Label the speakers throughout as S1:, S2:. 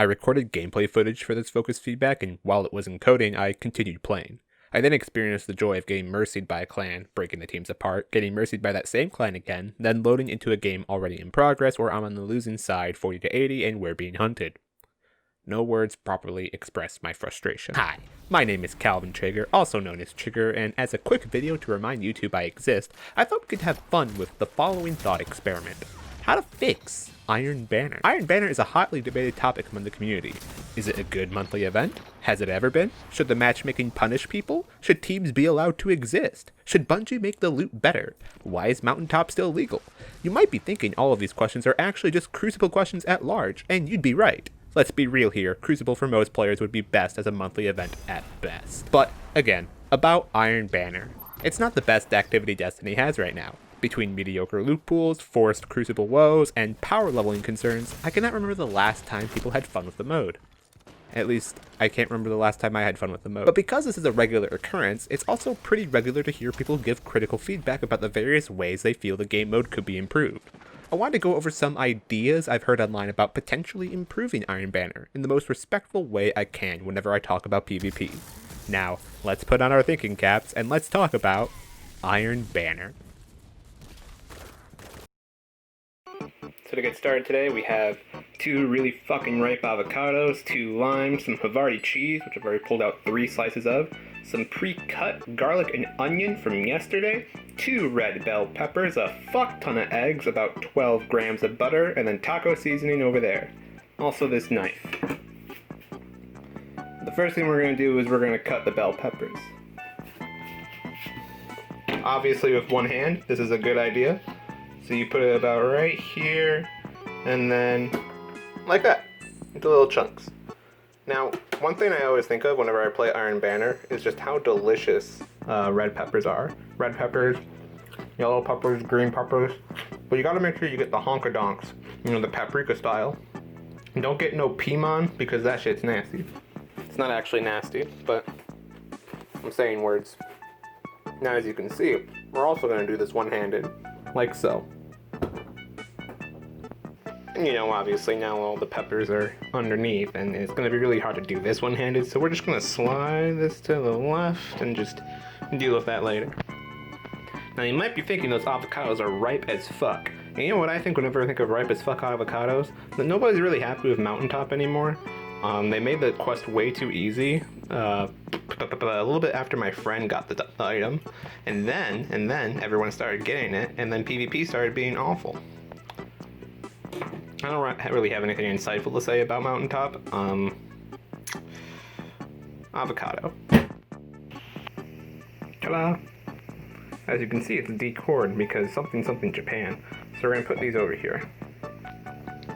S1: recorded gameplay footage for this focus feedback, and while it was encoding, I continued playing. I then experienced the joy of getting mercied by a clan, breaking the teams apart, getting mercied by that same clan again, then loading into a game already in progress where I'm on the losing side 40 to 80 and we're being hunted. No words properly express my frustration. Hi, my name is Calvin Trager, also known as Trigger, and as a quick video to remind YouTube I exist, I thought we could have fun with the following thought experiment. How to fix Iron Banner. Iron Banner is a hotly debated topic among the community. Is it a good monthly event? Has it ever been? Should the matchmaking punish people? Should teams be allowed to exist? Should Bungie make the loot better? Why is Mountaintop still legal? You might be thinking all of these questions are actually just Crucible questions at large, and you'd be right. Let's be real here, Crucible for most players would be best as a monthly event at best. But, again, about Iron Banner. It's not the best activity Destiny has right now. Between mediocre loot pools, forced Crucible woes, and power leveling concerns, I cannot remember the last time people had fun with the mode. At least, I can't remember the last time I had fun with the mode. But because this is a regular occurrence, it's also pretty regular to hear people give critical feedback about the various ways they feel the game mode could be improved. I wanted to go over some ideas I've heard online about potentially improving Iron Banner in the most respectful way I can whenever I talk about PvP. Now, let's put on our thinking caps and let's talk about Iron Banner. So to get started today, we have 2 really fucking ripe avocados, 2 limes, some Havarti cheese, which I've already pulled out 3 slices of, some pre-cut garlic and onion from yesterday, 2 red bell peppers, a fuck ton of eggs, about 12 grams of butter, and then taco seasoning over there. Also this knife. The first thing we're going to do is we're going to cut the bell peppers. Obviously with one hand, this is a good idea. So you put it about right here, and then like that, into little chunks. Now, one thing I always think of whenever I play Iron Banner is just how delicious red peppers are. Red peppers, yellow peppers, green peppers. But you gotta make sure you get the honkadonks, the paprika style. And don't get no pimon, because that shit's nasty. It's not actually nasty, but I'm saying words. Now, as you can see, we're also gonna do this one-handed, like so. And obviously now all the peppers are underneath, and it's going to be really hard to do this one-handed, so we're just going to slide this to the left and just deal with that later. Now you might be thinking those avocados are ripe as fuck. And you know what I think whenever I think of ripe as fuck avocados? That nobody's really happy with Mountaintop anymore. They made the quest way too easy, a little bit after my friend got the item, and then everyone started getting it, and then PvP started being awful. I don't really have anything insightful to say about Mountaintop. Avocado. Ta-da! As you can see, it's decored because something Japan. So we're gonna put these over here.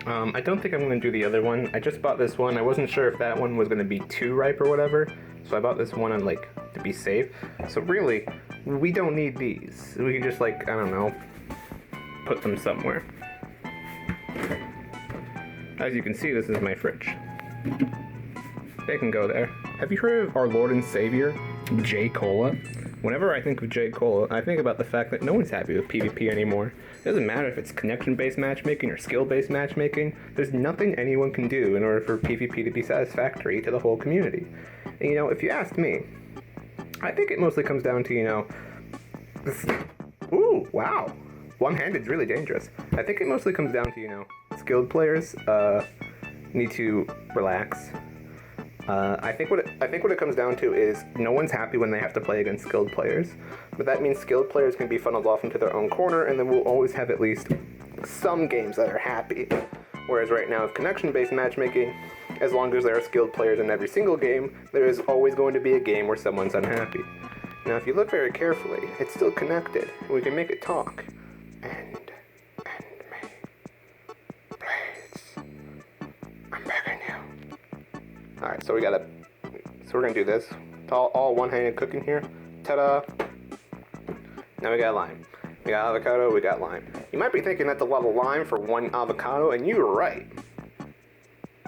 S1: I don't think I'm going to do the other one. I just bought this one. I wasn't sure if that one was going to be too ripe or whatever, so I bought this one on, to be safe. So really, we don't need these. We can just, I don't know, put them somewhere. As you can see, this is my fridge. They can go there. Have you heard of our Lord and Savior, J. Cola? Whenever I think of J. Cola, I think about the fact that no one's happy with PvP anymore. It doesn't matter if it's connection-based matchmaking or skill-based matchmaking, there's nothing anyone can do in order for PvP to be satisfactory to the whole community. And if you ask me, I think it mostly comes down to, ooh, wow, one-handed's really dangerous. I think it mostly comes down to, skilled players need to relax. I think what it comes down to is no one's happy when they have to play against skilled players, but that means skilled players can be funneled off into their own corner, and then we'll always have at least some games that are happy. Whereas right now with connection-based matchmaking, as long as there are skilled players in every single game, there is always going to be a game where someone's unhappy. Now if you look very carefully, it's still connected, and we can make it talk. And me, please, I'm begging you. Alright, so we're gonna do this. It's all one-handed cooking here. Ta-da! Now we got lime. We got avocado, we got lime. You might be thinking that's a lot of lime for one avocado, and you were right.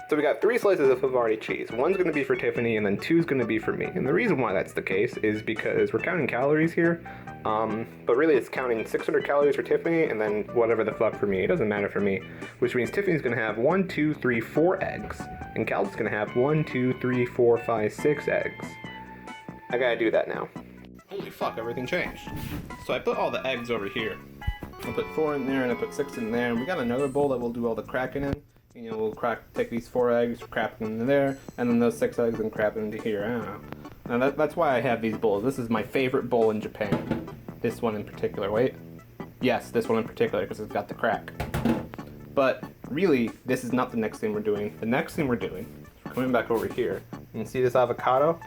S1: So we got 3 slices of Havarti cheese. One's gonna be for Tiffany, and then 2's gonna be for me. And the reason why that's the case is because we're counting calories here. But really it's counting 600 calories for Tiffany and then whatever the fuck for me. It doesn't matter for me. Which means Tiffany's gonna have 1, 2, 3, 4 eggs. And Calvin's gonna have 1, 2, 3, 4, 5, 6 eggs. I gotta do that now. Holy fuck, everything changed. So I put all the eggs over here. I put 4 in there and I put 6 in there. And we got another bowl that we'll do all the cracking in. You know, we'll take these 4 eggs, crap them into there, and then those 6 eggs and crap them into here. I don't know. Now that's why I have these bowls. This is my favorite bowl in Japan. This one in particular. Wait. Yes, this one in particular because it's got the crack. But really, this is not the next thing we're doing. The next thing we're doing, coming back over here, you can see this avocado?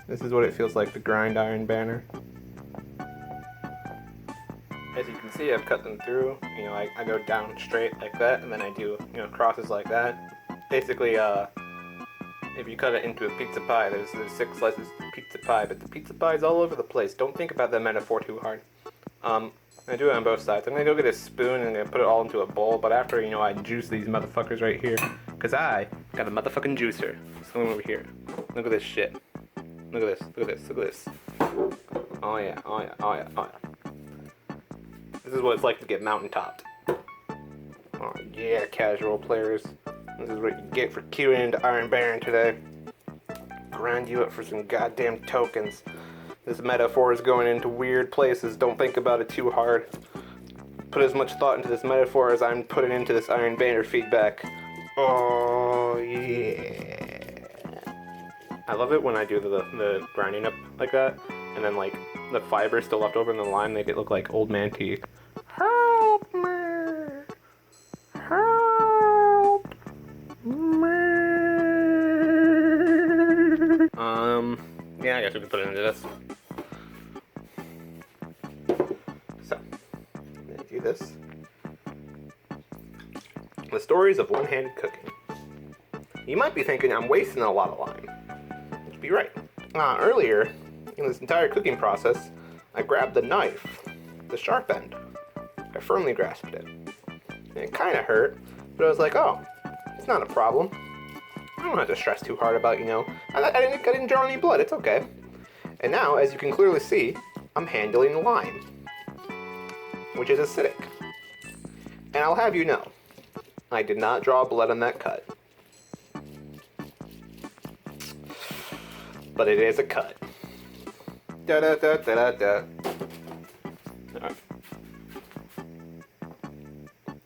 S1: This is what it feels like to grind iron banner. As you can see, I've cut them through. You know, I go down straight like that, and then I do, you know, crosses like that. Basically, if you cut it into a pizza pie, there's 6 slices of pizza pie, but the pizza pie is all over the place. Don't think about that metaphor too hard. I do it on both sides. I'm gonna go get a spoon and I'm gonna put it all into a bowl, but after, you know, I juice these motherfuckers right here, because I got a motherfucking juicer. So over here. Look at this shit. Look at this, look at this, look at this. Oh yeah, oh yeah, oh yeah, oh yeah. This is what it's like to get mountaintopped. Oh yeah, casual players. This is what you get for queuing into Iron Baron today. Grind you up for some goddamn tokens. This metaphor is going into weird places. Don't think about it too hard. Put as much thought into this metaphor as I'm putting into this Iron Banner feedback. Oh yeah. I love it when I do the grinding up like that, and then like the fiber still left over in the line make it look like old man tea. Help me! Help me! Yeah, I guess we can put it into this. So, I'm gonna do this. The stories of one-handed cooking. You might be thinking I'm wasting a lot of lime. You'd be right. Earlier, in this entire cooking process, I grabbed the knife, the sharp end. I firmly grasped it. And it kind of hurt, but I was like, oh, it's not a problem. I don't have to stress too hard about, you know, I didn't draw any blood, it's okay. And now, as you can clearly see, I'm handling lime, which is acidic. And I'll have you know, I did not draw blood on that cut. But it is a cut. Da da da da da da. Alright.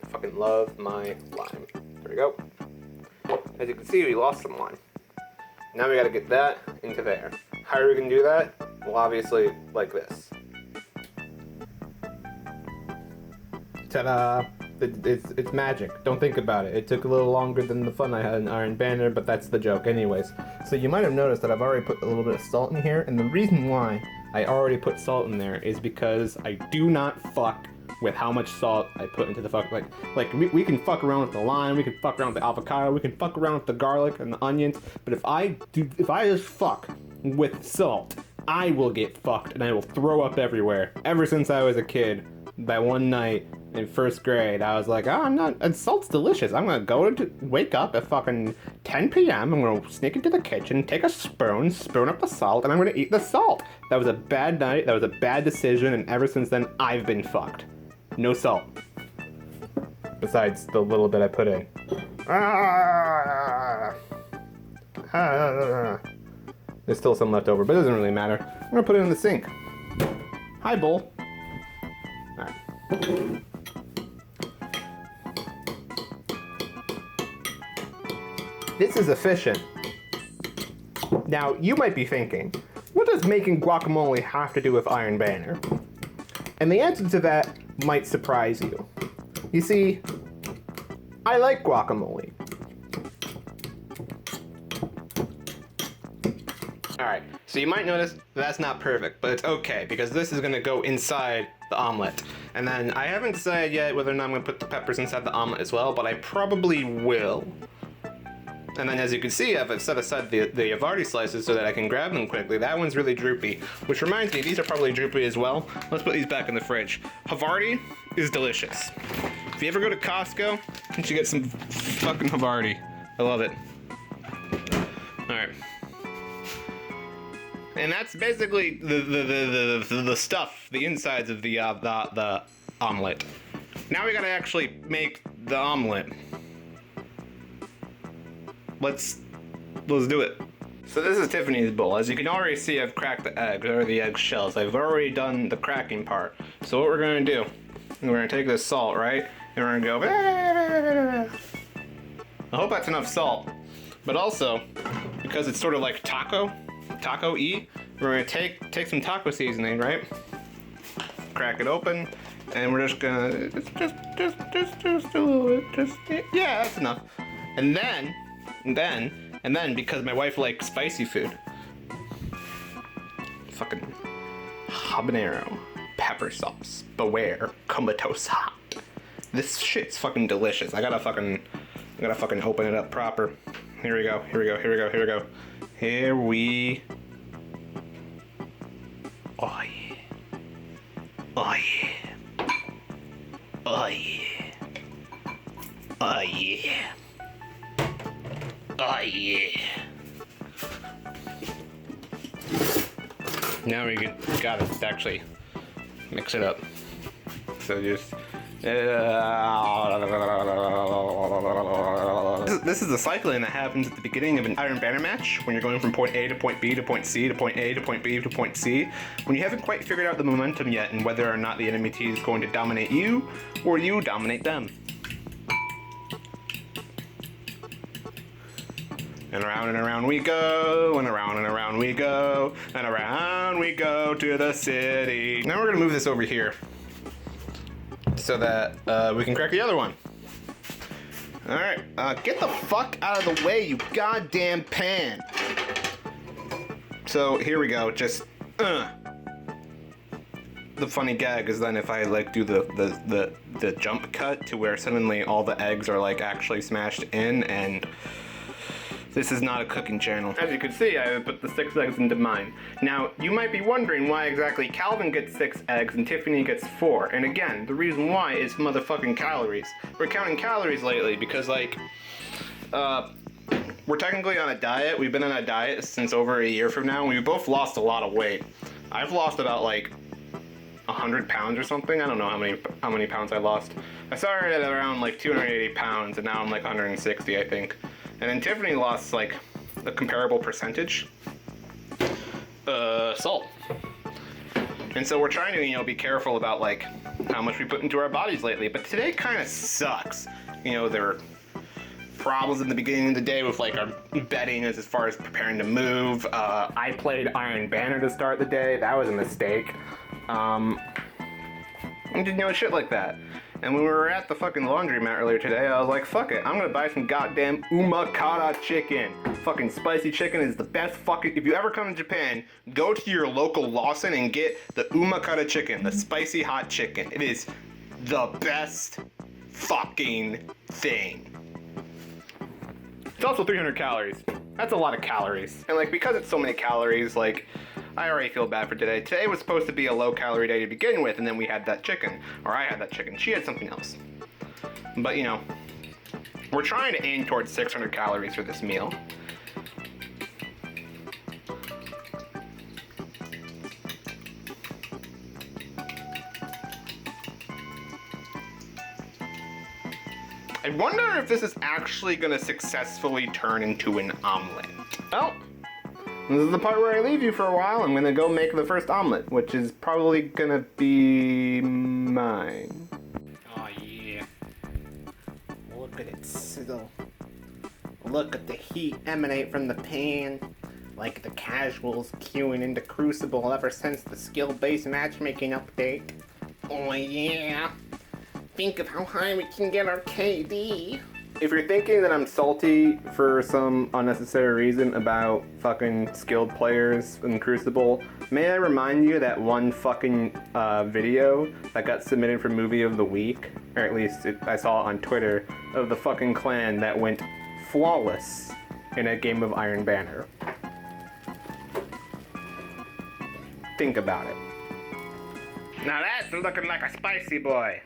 S1: Fucking love my lime. There we go. As you can see, we lost some lime. Now we gotta get that into there. How are we gonna do that? Well, obviously, like this. Ta-da! It's magic. Don't think about it. It took a little longer than the fun I had in Iron Banner, but that's the joke anyways. So you might have noticed that I've already put a little bit of salt in here, and the reason why I already put salt in there is because I do not fuck with how much salt I put into the fuck. Like we can fuck around with the lime, we can fuck around with the avocado, we can fuck around with the garlic and the onions, but if I just fuck with salt, I will get fucked and I will throw up everywhere. Ever since I was a kid, that one night in first grade, I was like, oh, and salt's delicious. I'm gonna wake up at fucking 10 p.m. I'm gonna sneak into the kitchen, take a spoon up the salt, and I'm gonna eat the salt. That was a bad night, that was a bad decision, and ever since then, I've been fucked. No salt. Besides the little bit I put in. There's still some left over, but it doesn't really matter. I'm gonna put it in the sink. Hi, bowl. Alright. This is efficient. Now, you might be thinking, what does making guacamole have to do with Iron Banner? And the answer to that might surprise you. You see, I like guacamole. Alright, so you might notice that's not perfect, but it's okay, because this is gonna go inside the omelet. And then, I haven't decided yet whether or not I'm gonna put the peppers inside the omelet as well, but I probably will. And then as you can see, I've set aside the Havarti slices so that I can grab them quickly. That one's really droopy, which reminds me, these are probably droopy as well. Let's put these back in the fridge. Havarti is delicious. If you ever go to Costco, you should get some fucking Havarti. I love it. Alright. And that's basically the stuff, the insides of the omelet. Now we gotta actually make the omelet. Let's do it. So this is Tiffany's bowl. As you can already see, I've cracked the eggs, or the egg shells. I've already done the cracking part. So what we're gonna do, we're gonna take this salt, right? And we're gonna go, I hope that's enough salt. But also, because it's sort of like taco-y, we're gonna take some taco seasoning, right? Crack it open, and we're just gonna, just a little bit, yeah, that's enough. And then, because my wife likes spicy food, fucking habanero pepper sauce. Beware, comatose hot. This shit's fucking delicious. I gotta fucking open it up proper. Here we go. Oh yeah. Oh yeah. Oh yeah. Oh yeah. Oh yeah. Now we gotta actually mix it up. So just this is the cycling that happens at the beginning of an Iron Banner match when you're going from point A to point B to point C to point A to point B to point C, when you haven't quite figured out the momentum yet and whether or not the enemy team is going to dominate you or you dominate them. And around we go, and around we go, and around we go to the city. Now we're gonna move this over here so that we can crack the other one. All right, get the fuck out of the way, you goddamn pan. So here we go, just the funny gag is then if I like do the jump cut to where suddenly all the eggs are like actually smashed in, and this is not a cooking channel. As you can see, I put the 6 eggs into mine. Now, you might be wondering why exactly Calvin gets 6 eggs and Tiffany gets 4. And again, the reason why is motherfucking calories. We're counting calories lately because, like, we're technically on a diet. We've been on a diet since over a year from now, and we both lost a lot of weight. I've lost about, like, 100 pounds or something. I don't know how many pounds I lost. I started at around, like, 280 pounds, and now I'm, like, 160, I think. And then Tiffany lost like a comparable percentage. Salt. And so we're trying to, be careful about like how much we put into our bodies lately. But today kind of sucks. There were problems in the beginning of the day with like our betting as far as preparing to move. I played Iron Banner to start the day. That was a mistake. And shit like that. And when we were at the fucking laundromat earlier today, I was like, fuck it, I'm gonna buy some goddamn umakata chicken. Fucking spicy chicken is the best fucking, if you ever come to Japan, go to your local Lawson and get the umakata chicken, the spicy hot chicken. It is the best fucking thing. It's also 300 calories. That's a lot of calories. And like, because it's so many calories, like, I already feel bad for today. Today was supposed to be a low-calorie day to begin with, and then we had that chicken. Or I had that chicken. She had something else. But, we're trying to aim towards 600 calories for this meal. I wonder if this is actually going to successfully turn into an omelet. Oh! This is the part where I leave you for a while. I'm gonna go make the first omelet, which is probably gonna be mine. Oh yeah. Look at it sizzle. Look at the heat emanate from the pan. Like the casuals queuing into Crucible ever since the skill-based matchmaking update. Oh yeah. Think of how high we can get our KD. If you're thinking that I'm salty for some unnecessary reason about fucking skilled players in Crucible, may I remind you that one fucking video that got submitted for Movie of the Week, or at least I saw it on Twitter, of the fucking clan that went flawless in a game of Iron Banner. Think about it. Now that's looking like a spicy boy.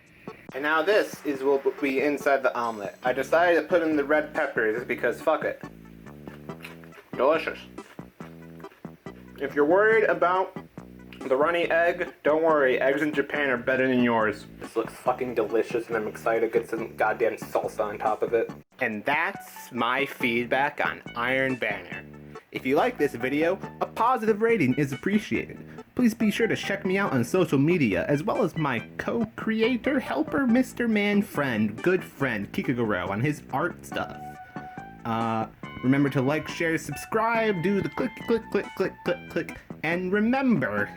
S1: And now this is what will be inside the omelet. I decided to put in the red peppers because fuck it. Delicious. If you're worried about the runny egg, don't worry. Eggs in Japan are better than yours. This looks fucking delicious and I'm excited to get some goddamn salsa on top of it. And that's my feedback on Iron Banner. If you like this video, a positive rating is appreciated. Please be sure to check me out on social media, as well as my co-creator, helper, Mr. Man friend, good friend, TTrgr on his art stuff. Remember to like, share, subscribe, do the click, click, click, click, click, click, and remember,